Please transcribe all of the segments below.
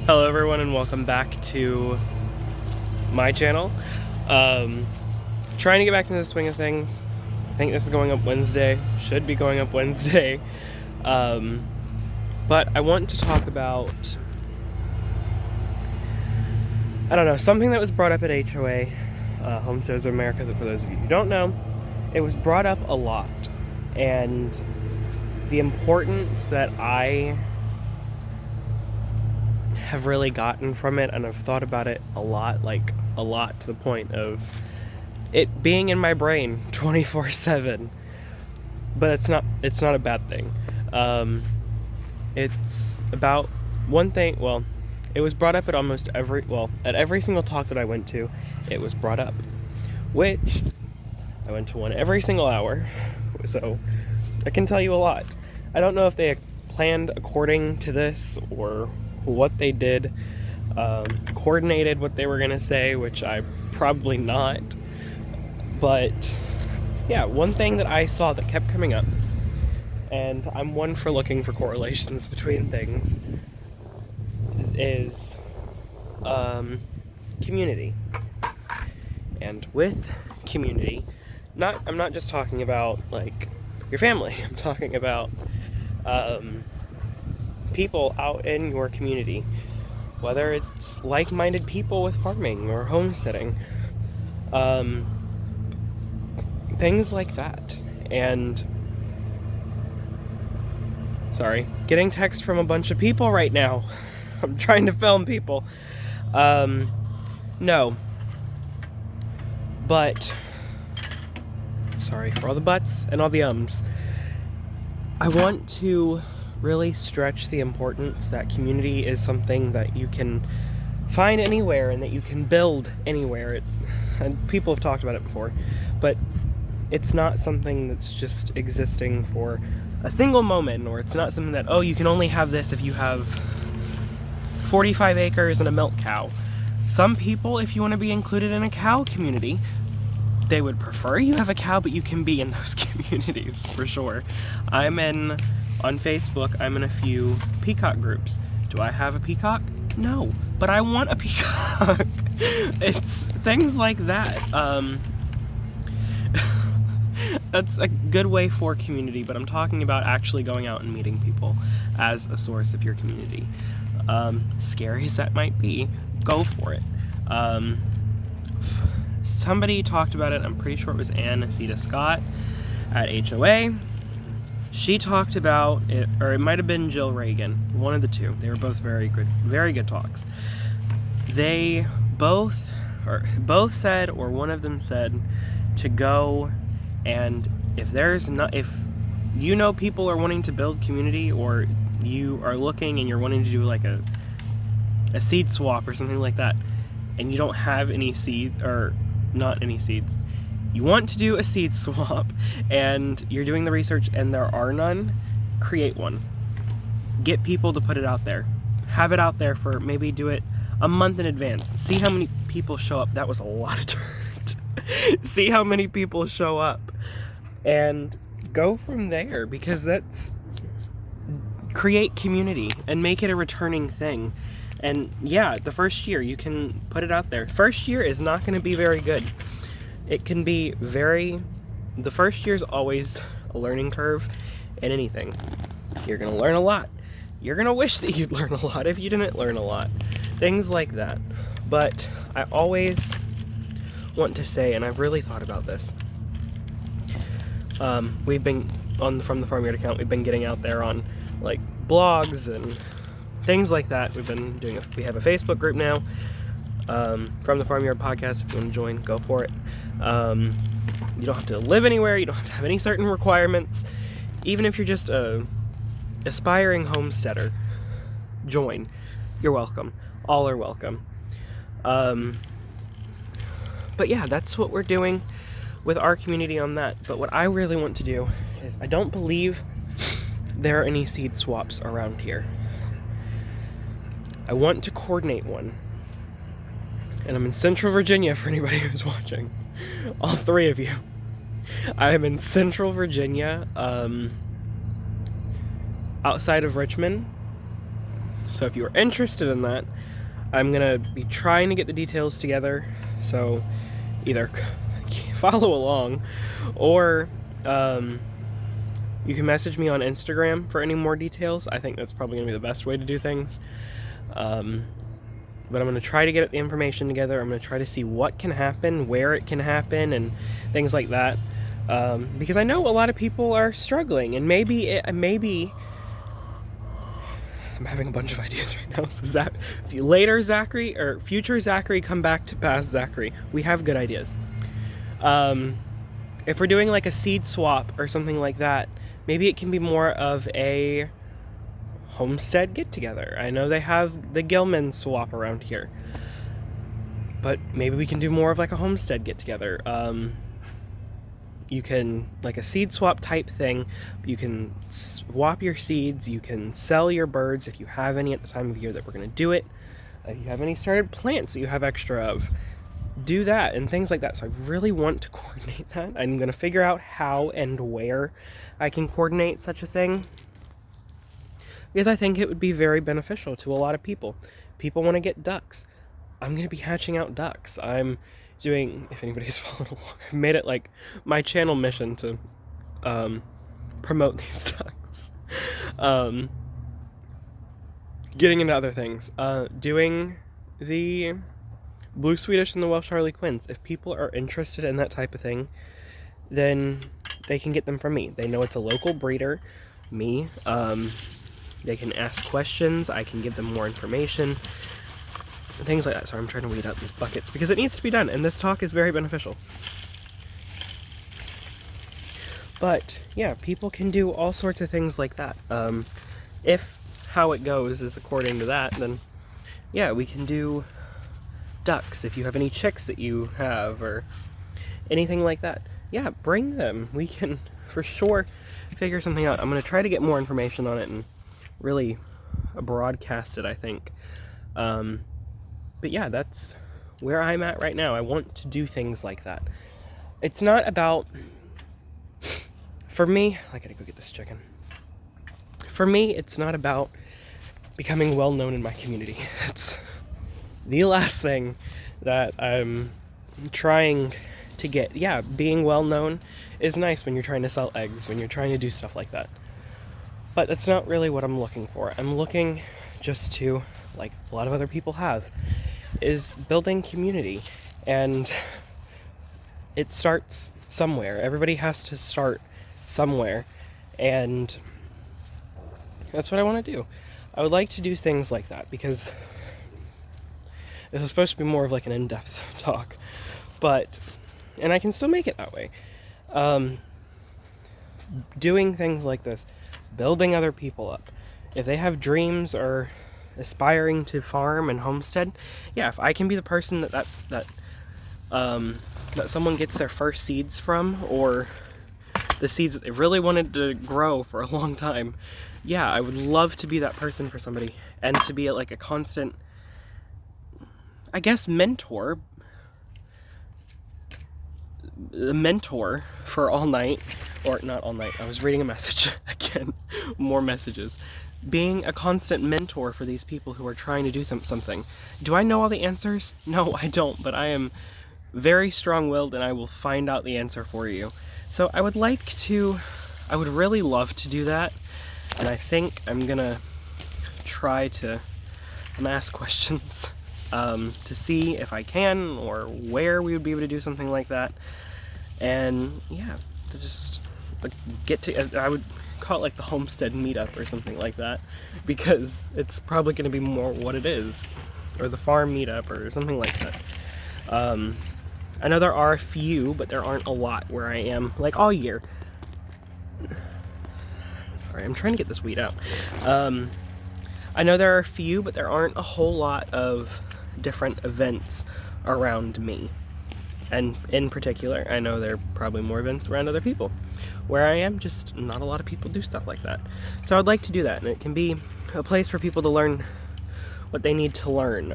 Hello everyone and welcome back to my channel. Trying to get back into the swing of things. I think this is going up Wednesday, should be going up Wednesday. But I want to talk about, I don't know, something that was brought up at HOA, Homesteaders of America. For those of you who don't know, it was brought up a lot, and the importance that I have really gotten from it, and I've thought about it a lot to the point of it being in my brain 24/7. But it's not a bad thing. It's about one thing. Well, it was brought up at at every single talk that I went to, it was brought up, which I went to one every single hour, so I can tell you a lot. I don't know if they planned according to this or what they did, coordinated what they were gonna say, which I probably not. But yeah, one thing that I saw that kept coming up, and I'm one for looking for correlations between things, is community. And with community, I'm not just talking about like your family. I'm talking about people out in your community, whether it's like-minded people with farming or homesteading, things like that. And sorry, getting text from a bunch of people right now. I'm trying to film people. No, but sorry for all the buts and all the ums. I want to really stretch the importance that community is something that you can find anywhere and that you can build anywhere. And people have talked about it before, but it's not something that's just existing for a single moment, or it's not something that, oh, you can only have this if you have 45 acres and a milk cow. Some people, if you want to be included in a cow community, they would prefer you have a cow, but you can be in those communities for sure. On Facebook, I'm in a few peacock groups. Do I have a peacock? No, but I want a peacock. It's things like that. That's a good way for community, but I'm talking about actually going out and meeting people as a source of your community. Scary as that might be, go for it. Somebody talked about it, I'm pretty sure it was Anacita Scott at HOA. She talked about it, or it might have been Jill Reagan, one of the two. They were both very good talks. They both said, or one of them said, to go, and if you know people are wanting to build community, or you are looking and you're wanting to do like a seed swap or something like that, and you don't have any seed, or not any seeds, you want to do a seed swap and you're doing the research and there are none, create one. Get people to put it out there. Have it out there for, maybe do it a month in advance. See how many people show up. That was a lot of dirt. See how many people show up and go from there, because create community and make it a returning thing. And yeah, the first year you can put it out there. First year is not going to be very good. It can be the first year is always a learning curve in anything. You're going to learn a lot. You're going to wish that you'd learn a lot if you didn't learn a lot. Things like that. But I always want to say, and I've really thought about this, we've been, from the Farmyard account, we've been getting out there on like blogs and things like that. We have a Facebook group now, from the Farmyard podcast. If you want to join, go for it. You don't have to live anywhere, you don't have to have any certain requirements. Even if you're just a aspiring homesteader, join. You're welcome. All are welcome. But yeah, that's what we're doing with our community on that. But what I really want to do is, I don't believe there are any seed swaps around here. I want to coordinate one. And I'm in Central Virginia, for anybody who's watching. All three of you. I am in Central Virginia, outside of Richmond. So if you're interested in that, I'm gonna be trying to get the details together, so either follow along, or you can message me on Instagram for any more details. I think that's probably gonna be the best way to do things. But I'm gonna try to get the information together. I'm gonna try to see what can happen, where it can happen, and things like that. Because I know a lot of people are struggling, and maybe I'm having a bunch of ideas right now. So later Zachary, or future Zachary, come back to past Zachary. We have good ideas. If we're doing like a seed swap or something like that, maybe it can be more of a homestead get-together. I know they have the Gilman swap around here, but maybe we can do more of like a homestead get-together. You can, like a seed swap type thing, you can swap your seeds, you can sell your birds if you have any at the time of year that we're going to do it. If you have any started plants that you have extra of, do that and things like that. So I really want to coordinate that. I'm going to figure out how and where I can coordinate such a thing, because I think it would be very beneficial to a lot of people. People want to get ducks. I'm going to be hatching out ducks. I'm doing, if anybody's following along, I've made it like my channel mission to promote these ducks. Getting into other things. Doing the Blue Swedish and the Welsh Harlequins. If people are interested in that type of thing, then they can get them from me. They know it's a local breeder, me. They can ask questions, I can give them more information, things like that. So I'm trying to weed out these buckets because it needs to be done, and this talk is very beneficial. But yeah, people can do all sorts of things like that. If how it goes is according to that, then yeah, we can do ducks. If you have any chicks that you have or anything like that, yeah, bring them. We can for sure figure something out. I'm going to try to get more information on it and really broadcast it, I think. But yeah, that's where I'm at right now. I want to do things like that. It's not about, for me, I gotta go get this chicken. For me, it's not about becoming well known in my community. It's the last thing that I'm trying to get. Yeah, being well known is nice when you're trying to sell eggs, when you're trying to do stuff like that. But that's not really what I'm looking for. I'm looking just to, like a lot of other people have, is building community. And it starts somewhere. Everybody has to start somewhere. And that's what I want to do. I would like to do things like that because this is supposed to be more of like an in-depth talk. And I can still make it that way. Doing things like this, building other people up. If they have dreams or aspiring to farm and homestead, yeah, if I can be the person that someone gets their first seeds from, or the seeds that they really wanted to grow for a long time, yeah, I would love to be that person for somebody and to be like a constant, I guess, mentor for all night, or not all night. I was reading a message again, more messages. Being a constant mentor for these people who are trying to do something. Do I know all the answers? No, I don't, but I am very strong-willed and I will find out the answer for you. So I would really love to do that, and I think I'm gonna try to ask questions to see if I can, or where we would be able to do something like that. And yeah, to just I would call it like the homestead meetup or something like that, because it's probably going to be more what it is, or the farm meetup or something like that. I know there are a few, but there aren't a lot where I am, like all year. Sorry, I'm trying to get this weed out. I know there are a few, but there aren't a whole lot of different events around me. And in particular, I know there are probably more events around other people. Where I am, just not a lot of people do stuff like that. So I'd like to do that, and it can be a place for people to learn what they need to learn,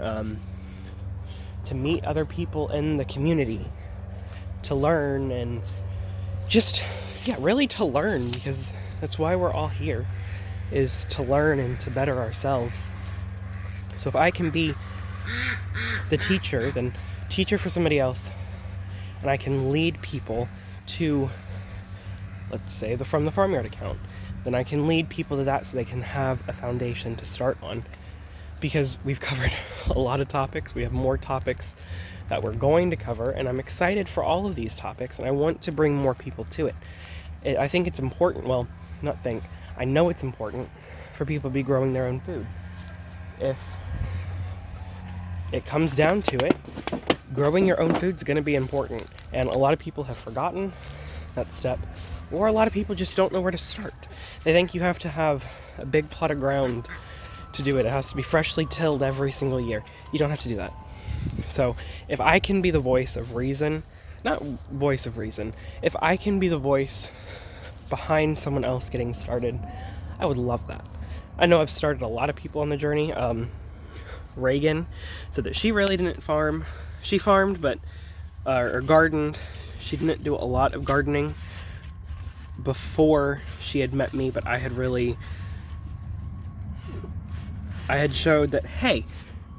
to meet other people in the community, to learn, and just, yeah, really to learn, because that's why we're all here, is to learn and to better ourselves. So if I can be the teacher, then teacher for somebody else, and I can lead people to, let's say, the From the Farmyard account, then I can lead people to that so they can have a foundation to start on. Because we've covered a lot of topics. We have more topics that we're going to cover, and I'm excited for all of these topics, and I want to bring more people to it. I think it's important, well, not think, I know it's important for people to be growing their own food. If it comes down to it, growing your own food is going to be important, and a lot of people have forgotten that step, or a lot of people just don't know where to start. They think you have to have a big plot of ground to do it. It has to be freshly tilled every single year. You don't have to do that. So if I can be the voice of reason, not voice of reason, if I can be the voice behind someone else getting started, I would love that. I know I've started a lot of people on the journey. Reagan said that she really didn't farm. She farmed, but or gardened. She didn't do a lot of gardening before she had met me, but I had showed that, hey,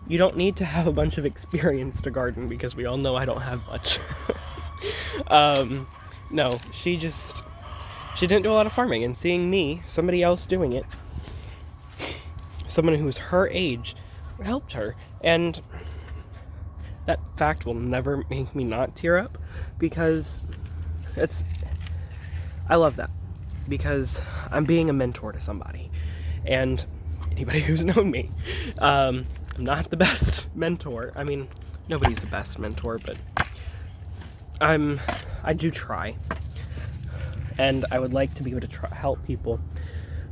you don't need to have a bunch of experience to garden, because we all know I don't have much. No, she didn't do a lot of farming, and seeing me, somebody else doing it, someone who's her age, helped her, and that fact will never make me not tear up, because I love that, because I'm being a mentor to somebody, and anybody who's known me, I'm not the best mentor. I mean, nobody's the best mentor, but I do try, and I would like to be able to help people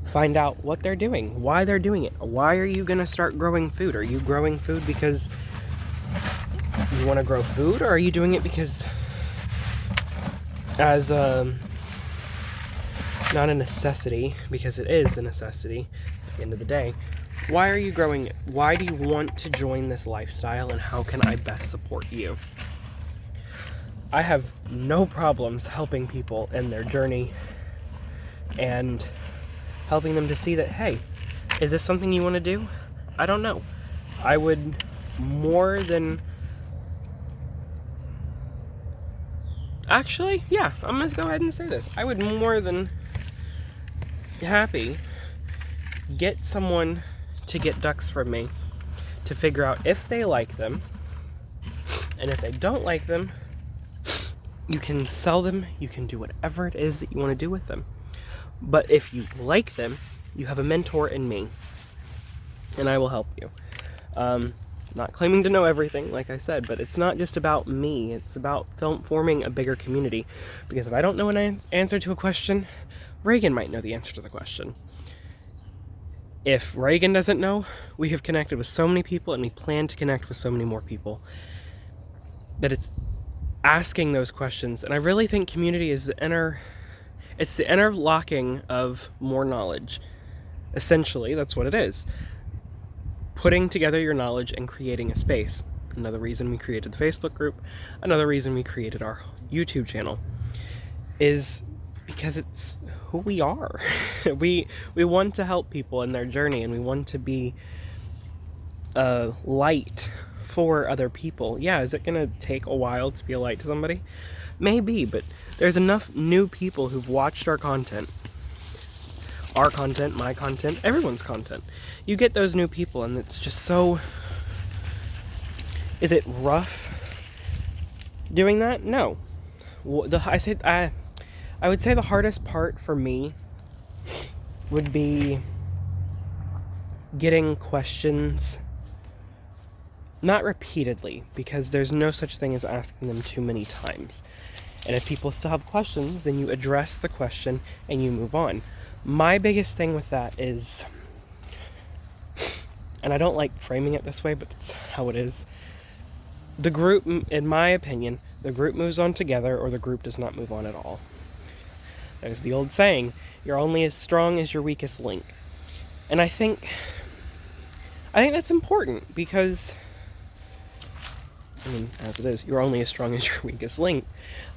find out what they're doing, why they're doing it. Why are you gonna start growing food? Are you growing food because you want to grow food, or are you doing it because as not a necessity, because it is a necessity at the end of the day? Why are you growing it? Why do you want to join this lifestyle, and how can I best support you? I have no problems helping people in their journey and helping them to see that, hey, is this something you want to do? I don't know. I would more than... Actually, yeah, I'm going to go ahead and say this. I would more than happy get someone to get ducks from me to figure out if they like them, and if they don't like them, you can sell them, you can do whatever it is that you want to do with them. But if you like them, you have a mentor in me, and I will help you. Not claiming to know everything, like I said, but it's not just about me, it's about forming a bigger community. Because if I don't know an answer to a question, Reagan might know the answer to the question. If Reagan doesn't know, we have connected with so many people, and we plan to connect with so many more people, that it's asking those questions. And I really think community is it's the interlocking of more knowledge. Essentially, that's what it is. Putting together your knowledge and creating a space. Another reason we created the Facebook group, another reason we created our YouTube channel, is because it's who we are. We want to help people in their journey, and we want to be a light for other people. Yeah, is it gonna take a while to be a light to somebody? Maybe, but there's enough new people who've watched our content, my content, everyone's content. You get those new people, and it's just so... Is it rough doing that? No. I would say the hardest part for me would be getting questions, not repeatedly, because there's no such thing as asking them too many times. And if people still have questions, then you address the question and you move on. My biggest thing with that is, and I don't like framing it this way, but it's how it is, the group, in my opinion, the group moves on together, or the group does not move on at all. There's the old saying, you're only as strong as your weakest link. And I think that's important, because, I mean, as it is, you're only as strong as your weakest link.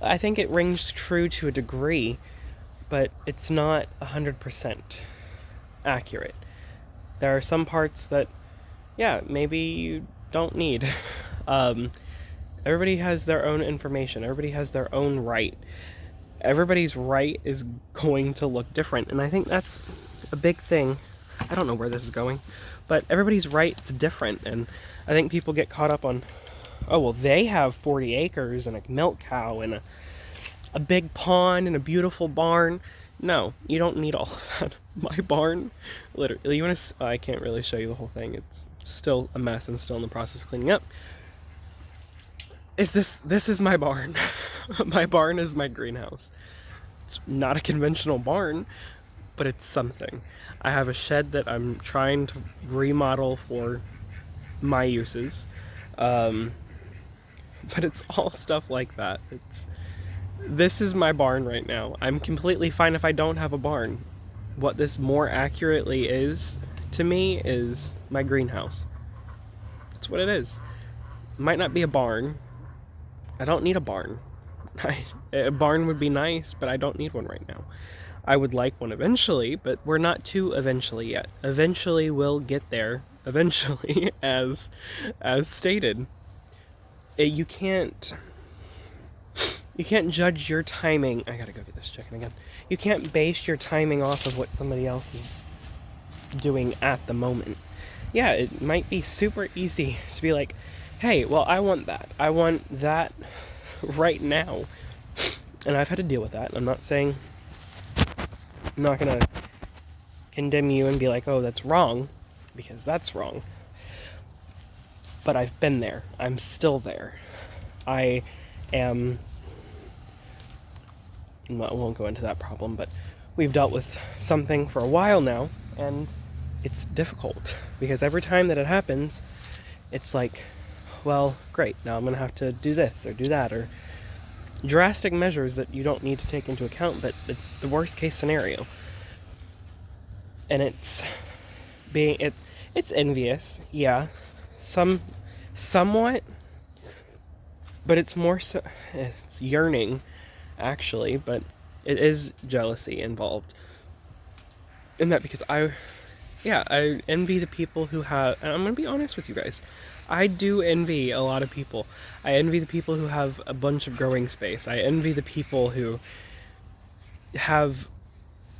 I think it rings true to a degree, but it's not 100% accurate. There are some parts that, yeah, maybe you don't need. Everybody has their own information. Everybody has their own right. Everybody's right is going to look different. And I think that's a big thing. I don't know where this is going, but everybody's right is different. And I think people get caught up on, oh, well, they have 40 acres and a milk cow and a big pond and a beautiful barn. No, you don't need all of that. My barn, literally, you want to, I can't really show you the whole thing. It's still a mess. I'm still in the process of cleaning up. This is my barn. My barn is my greenhouse. It's not a conventional barn, but it's something. I have a shed that I'm trying to remodel for my uses. But it's all stuff like that. This is my barn right now. I'm completely fine if I don't have a barn. What this more accurately is to me is my greenhouse. That's what it is. It might not be a barn. I don't need a barn. A barn would be nice, but I don't need one right now. I would like one eventually, but we're not too eventually yet. Eventually we'll get there. Eventually, as stated. You can't judge your timing. I gotta go get this chicken again. You can't base your timing off of what somebody else is doing at the moment. Yeah, it might be super easy to be like, hey, well, I want that. I want that right now. And I've had to deal with that. I'm not saying, I'm not gonna condemn you and be like, oh, that's wrong, because that's wrong. But I've been there. I'm still there. I won't go into that problem, but we've dealt with something for a while now, and it's difficult because every time that it happens, it's like, well, great, now I'm gonna have to do this or do that, or drastic measures that you don't need to take into account, but it's the worst case scenario. And it's envious, yeah, somewhat, but it's more so, it's yearning, actually, but it is jealousy involved in that, because I envy the people who have, and I'm gonna be honest with you guys, I do envy a lot of people. I envy the people who have a bunch of growing space. I envy the people who have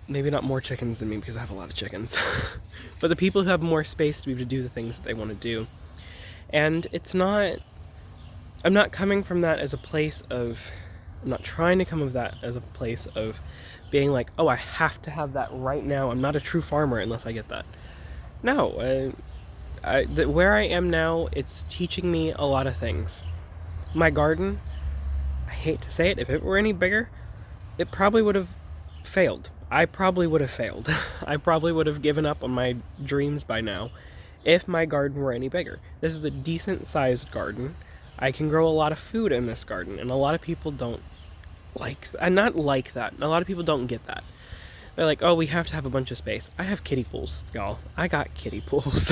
maybe not more chickens than me, because I have a lot of chickens, but the people who have more space to be able to do the things that they want to do. And I'm not coming from that as a place of, I'm not trying to come of that as a place of being like, oh, I have to have that right now. I'm not a true farmer unless I get that. No, where I am now, it's teaching me a lot of things. My garden, I hate to say it, if it were any bigger, it probably would have failed. I probably would have failed. I probably would have given up on my dreams by now if my garden were any bigger. This is a decent sized garden. I can grow a lot of food in this garden, and a lot of people don't not like that. A lot of people don't get that. They're like, oh, we have to have a bunch of space. I have kiddie pools, y'all. I got kiddie pools.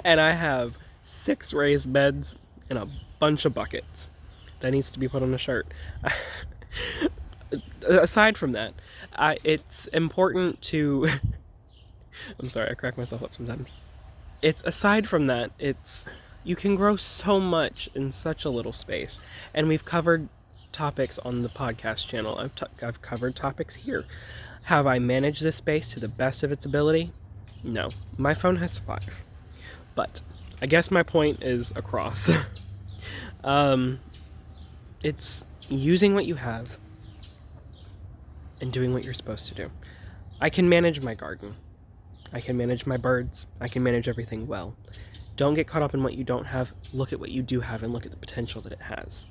And I have 6 raised beds and a bunch of buckets. That needs to be put on a shirt. Aside from that, it's important to... I'm sorry, I crack myself up sometimes. Aside from that, you can grow so much in such a little space. And we've covered topics on the podcast channel. I've covered topics here. Have I managed this space to the best of its ability? No. My phone has 5. But I guess my point is across. It's using what you have and doing what you're supposed to do. I can manage my garden. I can manage my birds. I can manage everything well. Don't get caught up in what you don't have. Look at what you do have and look at the potential that it has.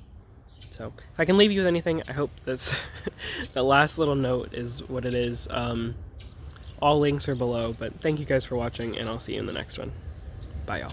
So, if I can leave you with anything, I hope that's the last little note is what it is. All links are below, but thank you guys for watching, and I'll see you in the next one. Bye, y'all.